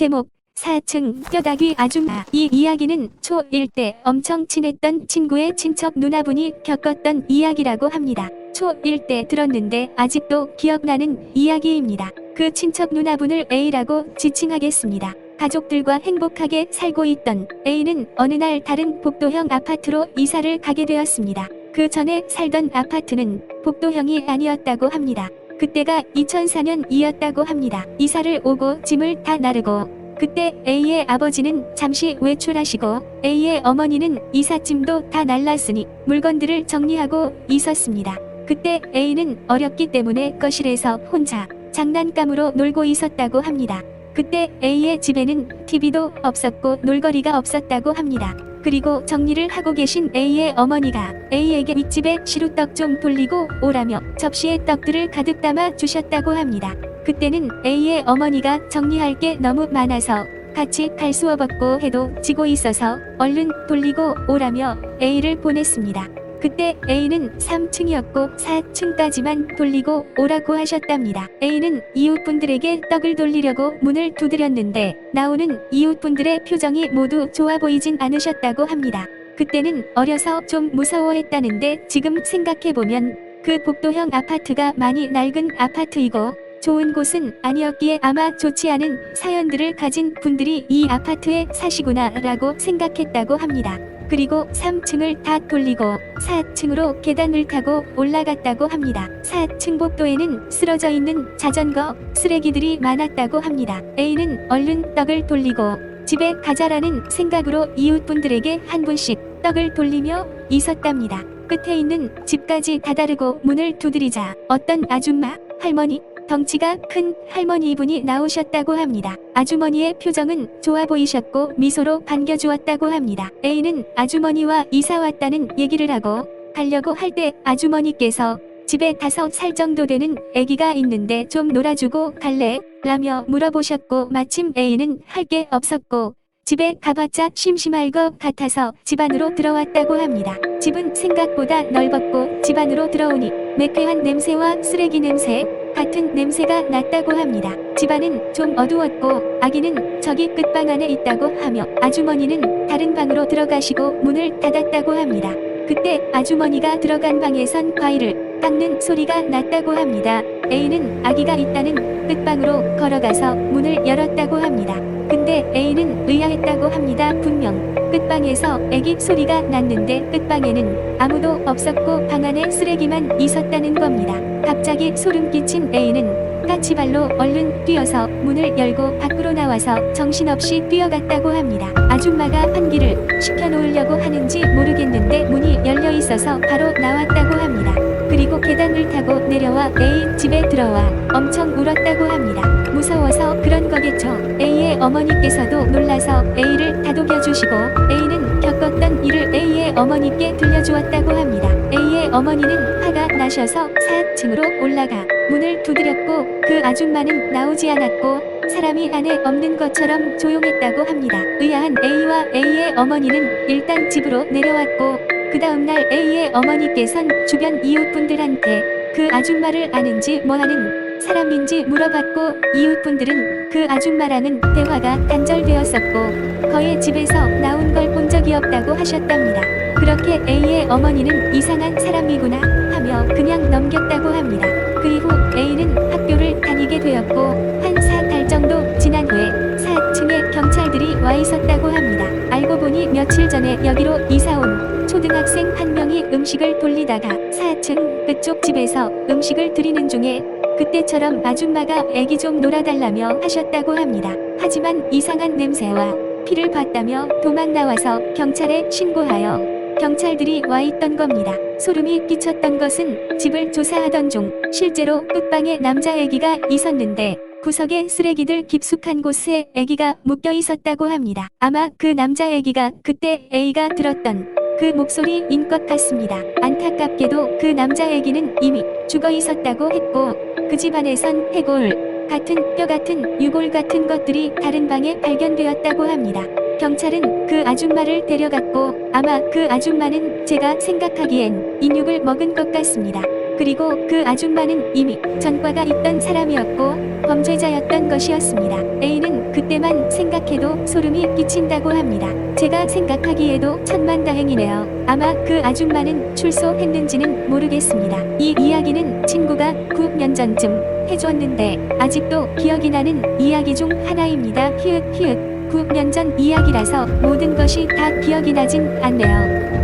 제목 4층 뼈다귀 아줌마. 이 이야기는 초1 때 엄청 친했던 친구의 친척 누나분이 겪었던 이야기라고 합니다. 초1 때 들었는데 아직도 기억나는 이야기입니다. 그 친척 누나분을 A라고 지칭하겠습니다. 가족들과 행복하게 살고 있던 A는 어느 날 다른 복도형 아파트로 이사를 가게 되었습니다. 그 전에 살던 아파트는 복도형이 아니었다고 합니다. 그때가 2004년이었다고 합니다. 이사를 오고 짐을 다 나르고 그때 A의 아버지는 잠시 외출하시고 A의 어머니는 이삿짐도 다 날랐으니 물건들을 정리하고 있었습니다. 그때 A는 어렸기 때문에 거실에서 혼자 장난감으로 놀고 있었다고 합니다. 그때 A의 집에는 TV도 없었고 놀거리가 없었다고 합니다. 그리고 정리를 하고 계신 A의 어머니가 A에게 윗집에 시루떡 좀 돌리고 오라며 접시에 떡들을 가득 담아 주셨다고 합니다. 그때는 A의 어머니가 정리할 게 너무 많아서 같이 갈 수 없었고 해도 지고 있어서 얼른 돌리고 오라며 A를 보냈습니다. 그때 A는 3층이었고 4층까지만 돌리고 오라고 하셨답니다. A는 이웃분들에게 떡을 돌리려고 문을 두드렸는데 나오는 이웃분들의 표정이 모두 좋아 보이진 않으셨다고 합니다. 그때는 어려서 좀 무서워했다는데 지금 생각해보면 그 복도형 아파트가 많이 낡은 아파트이고 좋은 곳은 아니었기에 아마 좋지 않은 사연들을 가진 분들이 이 아파트에 사시구나 라고 생각했다고 합니다. 그리고 3층을 다 돌리고 4층으로 계단을 타고 올라갔다고 합니다. 4층 복도에는 쓰러져 있는 자전거, 쓰레기들이 많았다고 합니다. A는 얼른 떡을 돌리고 집에 가자라는 생각으로 이웃분들에게 한 분씩 떡을 돌리며 있었답니다. 끝에 있는 집까지 다다르고 문을 두드리자 어떤 아줌마, 할머니, 덩치가 큰 할머니 분이 나오셨다고 합니다. 아주머니의 표정은 좋아 보이셨고 미소로 반겨주었다고 합니다. A는 아주머니와 이사 왔다는 얘기를 하고 가려고 할 때 아주머니께서 집에 5살 정도 되는 아기가 있는데 좀 놀아주고 갈래? 라며 물어보셨고 마침 A는 할 게 없었고 집에 가봤자 심심할 것 같아서 집 안으로 들어왔다고 합니다. 집은 생각보다 넓었고 집 안으로 들어오니 매캐한 냄새와 쓰레기 냄새 같은 냄새가 났다고 합니다. 집안은 좀 어두웠고 아기는 저기 끝방 안에 있다고 하며 아주머니는 다른 방으로 들어가시고 문을 닫았다고 합니다. 그때 아주머니가 들어간 방에선 과일을 닦는 소리가 났다고 합니다. A는 아기가 있다는 끝방으로 걸어가서 문을 열었다고 합니다. 근데 A는 의아했다고 합니다. 분명 끝방에서 아기 소리가 났는데 끝방에는 아무도 없었고 방 안에 쓰레기만 있었다는 겁니다. 갑자기 소름 끼친 A는 까치발로 얼른 뛰어서 문을 열고 밖으로 나와서 정신없이 뛰어갔다고 합니다. 아줌마가 환기를 시켜놓으려고 하는지 모르겠는데 문이 열려 있어서 바로 나왔다고 합니다. 그리고 계단을 타고 내려와 A 집에 들어와 엄청 울었다고 합니다. 무서워서 그런 거겠죠. A의 어머니께서도 놀라서 A를 다독여주시고 A는 겪었던 일을 A의 어머니께 들려주었다고 합니다. A의 어머니는 화가 나셔서 4층으로 올라가 문을 두드렸고 그 아줌마는 나오지 않았고 사람이 안에 없는 것처럼 조용했다고 합니다. 의아한 A와 A의 어머니는 일단 집으로 내려왔고 그 다음날 A의 어머니께선 주변 이웃분들한테 그 아줌마를 아는지 뭐하는 사람인지 물어봤고 이웃분들은 그 아줌마랑은 대화가 단절되었었고 거의 집에서 나온 걸 본 적이 없다고 하셨답니다. 그렇게 A의 어머니는 이상한 사람이구나 하며 그냥 넘겼다고 합니다. 그 이후 A는 학교를 다니게 되었고 한 4달 정도 지난 후에 4층에 경찰들이 와 있었다고 합니다. 알고 보니 며칠 전에 여기로 이사온 초등학생 한 명이 음식을 돌리다가 4층 끝쪽 집에서 음식을 드리는 중에 그때처럼 아줌마가 애기 좀 놀아달라며 하셨다고 합니다. 하지만 이상한 냄새와 피를 봤다며 도망 나와서 경찰에 신고하여 경찰들이 와 있던 겁니다. 소름이 끼쳤던 것은 집을 조사하던 중 실제로 끝방에 남자 애기가 있었는데 구석에 쓰레기들 깊숙한 곳에 애기가 묶여 있었다고 합니다. 아마 그 남자 애기가 그때 A가 들었던 그 목소리인 것 같습니다. 안타깝게도 그 남자 애기는 이미 죽어 있었다고 했고 그 집안에선 해골 같은 뼈 같은 유골 같은 것들이 다른 방에 발견되었다고 합니다. 경찰은 그 아줌마를 데려갔고 아마 그 아줌마는 제가 생각하기엔 인육을 먹은 것 같습니다. 그리고 그 아줌마는 이미 전과가 있던 사람이었고 범죄자였던 것이었습니다. A는 그때만 생각해도 소름이 끼친다고 합니다. 제가 생각하기에도 천만다행이네요. 아마 그 아줌마는 출소했는지는 모르겠습니다. 이 이야기는 친구가 9년 전쯤 해줬는데 아직도 기억이 나는 이야기 중 하나입니다. 히읗 히읗 9년 전 이야기라서 모든 것이 다 기억이 나진 않네요.